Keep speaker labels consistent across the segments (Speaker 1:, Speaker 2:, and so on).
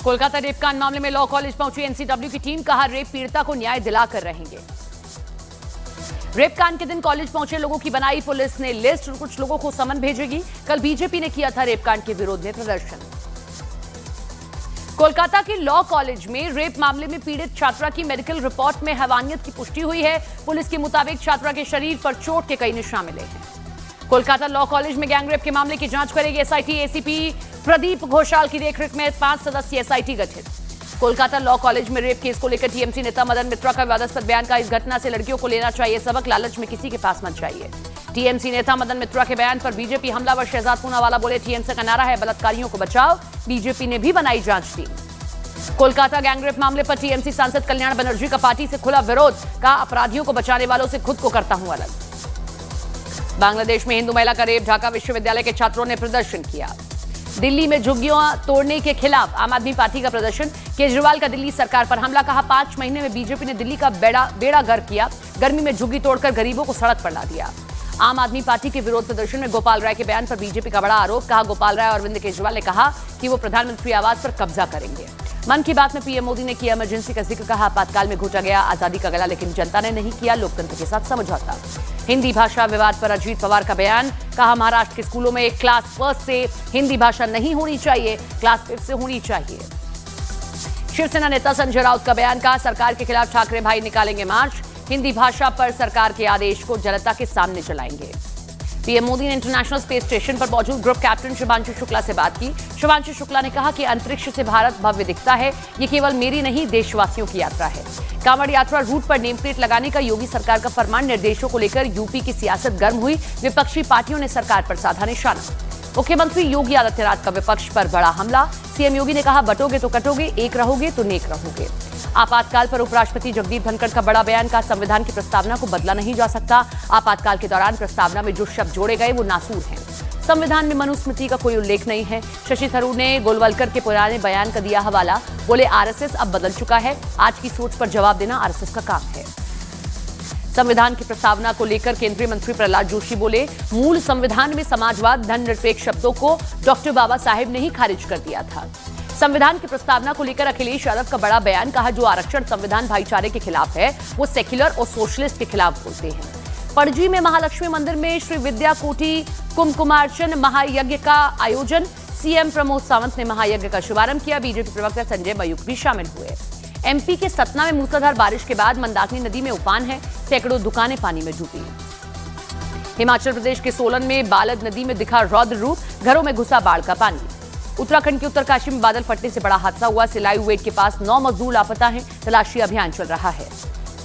Speaker 1: Kolkata rape कांड मामले में लॉ कॉलेज पहुंची एनसीडब्ल्यू की टीम, कहा रेप पीड़िता को न्याय दिलाकर रहेंगे। रेप कांड के दिन कॉलेज पहुंचे लोगों की बनाई पुलिस ने लिस्ट, कुछ लोगों को समन भेजेगी। कल बीजेपी ने किया था रेप कांड के विरोध में प्रदर्शन। कोलकाता के लॉ कॉलेज में रेप मामले में पीड़ित छात्रा की मेडिकल रिपोर्ट में हैवानियत की पुष्टि हुई है। पुलिस के मुताबिक छात्रा के शरीर पर चोट के कई निशान मिले हैं। कोलकाता लॉ कॉलेज में गैंगरेप के मामले की जांच करेगी एसआईटी। एसीपी प्रदीप घोषाल की देखरेख में 5 सदस्यीय एसआईटी गठित। कोलकाता लॉ कॉलेज में रेप केस को लेकर टीएमसी नेता मदन मित्रा का विवादास्पद बयान का, इस घटना से लड़कियों को लेना चाहिए सबक, लालच में किसी के पास मत जाइए। टीएमसी नेता मदन मित्रा के बयान पर बीजेपी हमलावर शहजाद पूनावाला बोले, टीएमसी का नारा है बलात्कारियों को बचाओ। बीजेपी ने भी बनाई जांच टीम। कोलकाता गैंगरेप मामले पर टीएमसी सांसद कल्याण बनर्जी का पार्टी से खुला विरोध, का अपराधियों को बचाने वालों से खुद को करता हूं अलग। बांग्लादेश में हिंदू महिला का रेप, ढाका विश्वविद्यालय के छात्रों ने प्रदर्शन किया। दिल्ली में झुग्गियां तोड़ने के खिलाफ आम आदमी पार्टी का प्रदर्शन, केजरीवाल का दिल्ली सरकार पर हमला, कहा 5 महीने में बीजेपी ने दिल्ली का बेड़ा गर्क किया, गर्मी में झुग्गी तोड़कर गरीबों को सड़क पर ला दिया। आम आदमी पार्टी के विरोध प्रदर्शन में गोपाल राय के बयान पर बीजेपी का बड़ा आरोप, कहा गोपाल राय और अरविंद केजरीवाल ने कहा कि वो प्रधानमंत्री आवास पर कब्जा करेंगे। मन की बात में पीएम मोदी ने किया इमरजेंसी का जिक्र, कहा आपातकाल में घोटा गया आजादी का गला, लेकिन जनता ने नहीं किया लोकतंत्र के साथ समझौता। हिंदी भाषा विवाद पर अजीत पवार का बयान, कहा महाराष्ट्र के स्कूलों में क्लास फर्स्ट से हिंदी भाषा नहीं होनी चाहिए, क्लास फिफ्थ से होनी चाहिए। शिवसेना नेता संजय राउत का बयान, कहा सरकार के खिलाफ ठाकरे भाई निकालेंगे मार्च, हिंदी भाषा पर सरकार के आदेश को जनता के सामने चलाएंगे। पीएम मोदी ने इंटरनेशनल स्पेस स्टेशन पर मौजूद ग्रुप कैप्टन शुभांशु शुक्ला से बात की। शुभांशु शुक्ला ने कहा कि अंतरिक्ष से भारत भव्य दिखता है, ये केवल मेरी नहीं देशवासियों की यात्रा है। कांवड़ यात्रा रूट पर नेम प्लेट लगाने का योगी सरकार का फरमान, निर्देशों को लेकर यूपी की सियासत गर्म हुई, विपक्षी पार्टियों ने सरकार पर साधा निशाना। मुख्यमंत्री योगी आदित्यनाथ का विपक्ष पर बड़ा हमला, सीएम योगी ने कहा बटोगे तो कटोगे, एक रहोगे तो नेक रहोगे। आपातकाल पर उपराष्ट्रपति जगदीप धनखड़ का बड़ा बयान, का संविधान की प्रस्तावना को बदला नहीं जा सकता, आपातकाल के दौरान प्रस्तावना में जो शब्द जोड़े गए वो नासूर हैं। संविधान में मनुस्मृति का कोई उल्लेख नहीं है। शशि थरूर ने गोलवलकर के पुराने बयान का दिया हवाला, बोले आरएसएस अब बदल चुका है, आज की सोच पर जवाब देना आरएसएस का काम है। संविधान की प्रस्तावना को लेकर केंद्रीय मंत्री प्रहलाद जोशी बोले, मूल संविधान में समाजवाद, धर्मनिरपेक्ष शब्दों को डॉक्टर बाबा साहेब ने ही खारिज कर दिया था। संविधान की प्रस्तावना को लेकर अखिलेश यादव का बड़ा बयान, कहा जो आरक्षण संविधान भाईचारे के खिलाफ है वो सेक्युलर और सोशलिस्ट के खिलाफ बोलते हैं। पणजी में महालक्ष्मी मंदिर में श्री विद्या कोटि कुमकुमार्चन महायज्ञ का आयोजन, सीएम प्रमोद सावंत ने महायज्ञ का शुभारंभ किया। बीजेपी प्रवक्ता संजय मयूख भी शामिल हुए। एमपी के सतना में मूसलाधार बारिश के बाद मंदाकिनी नदी में उफान है, सैकड़ों दुकानें पानी में डूबी। हिमाचल प्रदेश के सोलन में बालद नदी में दिखा रौद्र रूप, घरों में घुसा बाढ़ का पानी। उत्तराखंड के उत्तरकाशी में बादल फटने से बड़ा हादसा हुआ, सिलाई वेट के पास 9 मजदूर लापता हैं, तलाशी अभियान चल रहा है।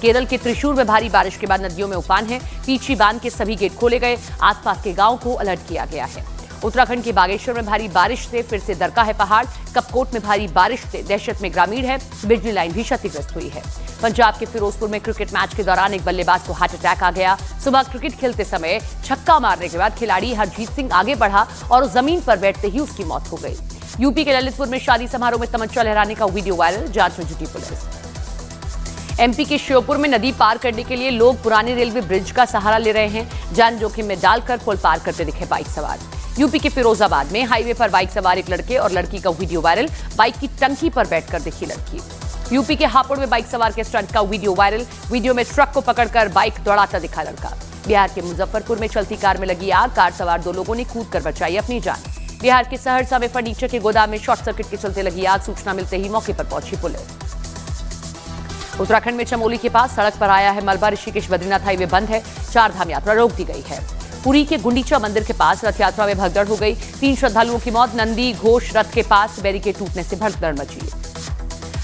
Speaker 1: केरल के त्रिशूर में भारी बारिश के बाद नदियों में उफान है, पीछी बांध के सभी गेट खोले गए, आसपास के गांव को अलर्ट किया गया है। उत्तराखंड के बागेश्वर में भारी बारिश से फिर से दरका है पहाड़, कपकोट में भारी बारिश से दहशत में ग्रामीण है, बिजली लाइन भी क्षतिग्रस्त हुई है। पंजाब के फिरोजपुर में क्रिकेट मैच के दौरान एक बल्लेबाज को हार्ट अटैक आ गया। सुबह क्रिकेट खेलते समय छक्का मारने के बाद खिलाड़ी हरजीत सिंह आगे बढ़ा और जमीन पर बैठते ही उसकी मौत हो गई। यूपी के ललितपुर में शादी समारोह में तमंचा लहराने का वीडियो वायरल, जांच में जुटी पुलिस। एमपी के श्योपुर में नदी पार करने के लिए लोग पुराने रेलवे ब्रिज का सहारा ले रहे हैं, जान जोखिम में डालकर पुल पार करते दिखे बाइक सवार। यूपी के फिरोजाबाद में हाईवे पर बाइक सवार एक लड़के और लड़की का वीडियो वायरल, बाइक की टंकी पर बैठकर दिखी लड़की। यूपी के हापुड़ में बाइक सवार के स्टंट का वीडियो वायरल, वीडियो में ट्रक को पकड़कर बाइक दौड़ाता दिखा लड़का। बिहार के मुजफ्फरपुर में चलती कार में लगी आग, कार सवार 2 लोगों ने कूदकर बचाई अपनी जान। बिहार के सहरसा में फर्नीचर के गोदाम में शॉर्ट सर्किट के चलते लगी आग, सूचना मिलते ही मौके पर पहुंची पुलिस। उत्तराखंड में चमोली के पास सड़क पर आया है मलबा, ऋषिकेश बद्रीनाथ हाईवे बंद है, 4 धाम यात्रा रोक दी गई है। पुरी के गुंडीचा मंदिर के पास रथ यात्रा में भगदड़ हो गई, 3 श्रद्धालुओं की मौत, नंदी घोष रथ के पास बैरिकेड टूटने से भगदड़ मची।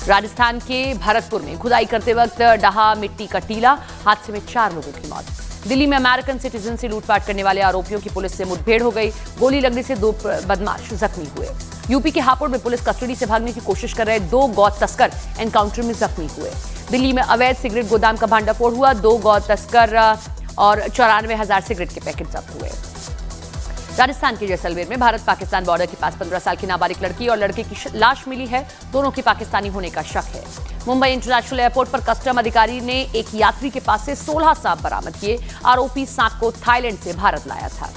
Speaker 1: राजस्थान के भरतपुर में खुदाई करते वक्त डहा मिट्टी का टीला, हादसे में 4 लोगों की मौत। दिल्ली में अमेरिकन सिटीजन से लूटपाट करने वाले आरोपियों की पुलिस से मुठभेड़ हो गई, गोली लगने से 2 बदमाश जख्मी हुए। यूपी के हापुड़ में पुलिस कस्टडी से भागने की कोशिश कर रहे 2 गौ तस्कर एनकाउंटर में जख्मी हुए। दिल्ली में अवैध सिगरेट गोदाम का भांडाफोड़ हुआ, 2 गौ तस्कर और 94,000 सिगरेट के पैकेट जब्त हुए। राजस्थान के जैसलमेर में भारत पाकिस्तान बॉर्डर के पास 15 साल की नाबालिग लड़की और लड़के की लाश मिली है, दोनों के पाकिस्तानी होने का शक है। मुंबई इंटरनेशनल एयरपोर्ट पर कस्टम अधिकारी ने एक यात्री के पास से 16 सांप बरामद किए, आरोपी सांप को थाईलैंड से भारत लाया था।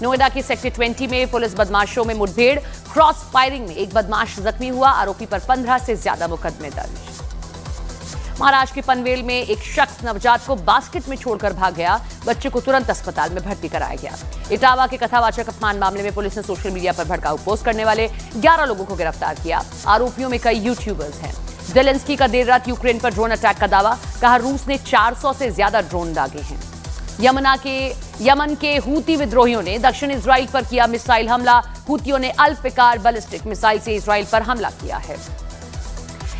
Speaker 1: नोएडा के सेक्टर 20 में पुलिस बदमाशों में मुठभेड़, क्रॉस फायरिंग में एक बदमाश जख्मी हुआ, आरोपी पर 15 से ज्यादा मुकदमे दर्ज। महाराष्ट्र के पनवेल में एक शख्स नवजात को बास्केट में छोड़कर भाग गया, बच्चे को तुरंत अस्पताल में भर्ती कराया गया। इटावा के कथावाचक अपमान मामले में पुलिस ने सोशल मीडिया पर भड़काऊ पोस्ट करने वाले 11 लोगों को गिरफ्तार किया। आरोपियों में कई यूट्यूबर्स हैं। जेलेंस्की का देर रात यूक्रेन पर ड्रोन अटैक का दावा, कहा रूस ने 400 से ज्यादा ड्रोन दागे हैं। यमन के हूती विद्रोहियों ने दक्षिण इजराइल पर किया मिसाइल हमला, हूतियों ने अल्पविकार बैलिस्टिक मिसाइल से इजराइल पर हमला किया है।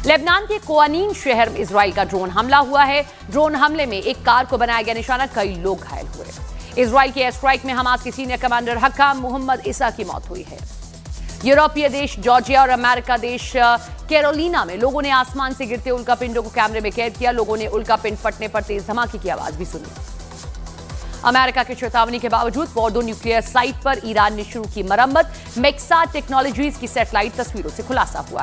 Speaker 1: लेबनान के कोआनीन शहर में इजराइल का ड्रोन हमला हुआ है। ड्रोन हमले में एक कार को बनाया गया निशाना, कई लोग घायल हुए। इजराइल के एयर स्ट्राइक में हमास के सीनियर कमांडर हक्काम मोहम्मद इसा की मौत हुई है। यूरोपीय देश जॉर्जिया और अमेरिका देश कैरोलिना में लोगों ने आसमान से गिरते उल्कापिंडों को कैमरे में कैद किया। लोगों ने उल्कापिंड फटने पर तेज धमाके की आवाज भी सुनी। अमेरिका की चेतावनी के बावजूद फॉर्डो न्यूक्लियर साइट पर ईरान ने शुरू की मरम्मत। मेक्सा टेक्नोलॉजीज की सैटेलाइट तस्वीरों से खुलासा हुआ।